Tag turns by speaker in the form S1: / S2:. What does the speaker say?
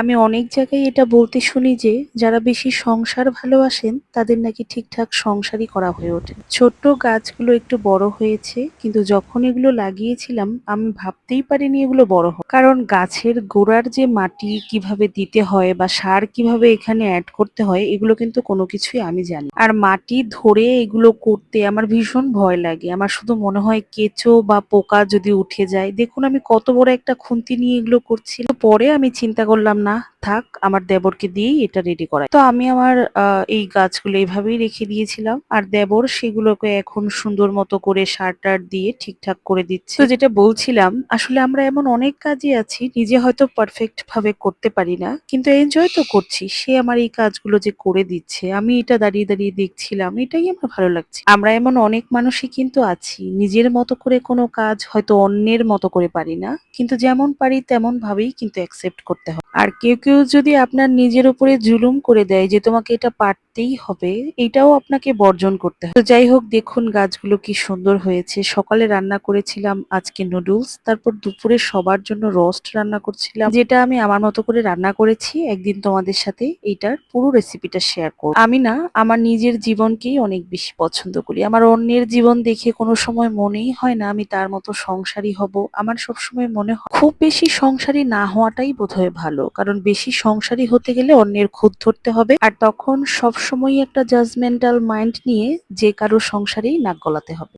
S1: আমি অনেক জায়গায় এটা বলতে শুনি যে যারা বেশি সংসার ভালোবাসেন তাদের নাকি ঠিকঠাক সংসারই করা হয়ে ওঠে না। ছোট্ট গাছগুলো একটু বড় হয়েছে, কিন্তু যখন এগুলো লাগিয়েছিলাম আমি ভাবতেই পারিনি এগুলো বড় হবে। কারণ গাছের গোড়ার যে মাটি কিভাবে দিতে হয় বা সার কিভাবে এখানে অ্যাড করতে হয় এগুলো কিন্তু কোনো কিছুই আমি জানি। আর মাটি ধরে এগুলো করতে আমার ভীষণ ভয় লাগে। আমার শুধু মনে হয় কেঁচো বা পোকা যদি উঠে যায়। দেখুন আমি কত বড় একটা খুন্তি নিয়ে এগুলো করছি। পরে আমি চিন্তা করলাম না, থাক, আমার দেবরকে দিয়েই এটা রেডি করাই। তো আমি আমার এই গাছগুলো এইভাবেই রেখে দিয়েছিলাম। আর দেবর সেগুলোকে এখন সুন্দর মতো করে সার টার দিয়ে ঠিকঠাক করে দিচ্ছে। তো যেটা বলছিলাম, আসলে আমরা এমন অনেক কাজই আছি নিজে হয়তো পারফেক্ট ভাবে করতে পারি না, কিন্তু এনজয় তো করছি। সে আমার এই কাজগুলো যে করে দিচ্ছে, আমি এটা দাঁড়িয়ে দাঁড়িয়ে দেখছিলাম, এটাই আমার ভালো লাগছে। আমরা এমন অনেক মানুষই কিন্তু আছি নিজের মতো করে কোনো কাজ হয়তো অন্যের মতো করে পারি না, কিন্তু যেমন পারি তেমন ভাবেই কিন্তু অ্যাকসেপ্ট করতে হয়। আর কেউ কেউ যদি আপনার নিজের উপরে জুলুম করে দেয় যে তোমাকে এটা পারতেই হবে, এটাও আপনাকে বর্জন করতে হয়। তো যাই হোক, দেখুন গাছগুলো কি সুন্দর হয়েছে। সকালে রান্না করেছিলাম আজকে নুডলস, তারপর দুপুরে সবার জন্য রোস্ট রান্না করছিলাম, যেটা আমি আমার মতো করে রান্না করেছি। একদিন তোমাদের সাথে এইটার পুরো রেসিপিটা শেয়ার করব। আমি না আমার নিজের জীবনকেই অনেক বেশি পছন্দ করি। আমার অন্যের জীবন দেখে কোনো সময় মনেই হয় না আমি তার মতো সংসারী হব। আমার সবসময় মনে হয় খুব বেশি সংসারী না হওয়াটাই বোধহয় ভালো, কারণ বেশি সংসারী হতে গেলে অন্যের খুঁত ধরতে হবে, আর তখন সবসময় একটা জাজমেন্টাল মাইন্ড নিয়ে যে কারো সংসারেই নাক গলাতে হবে।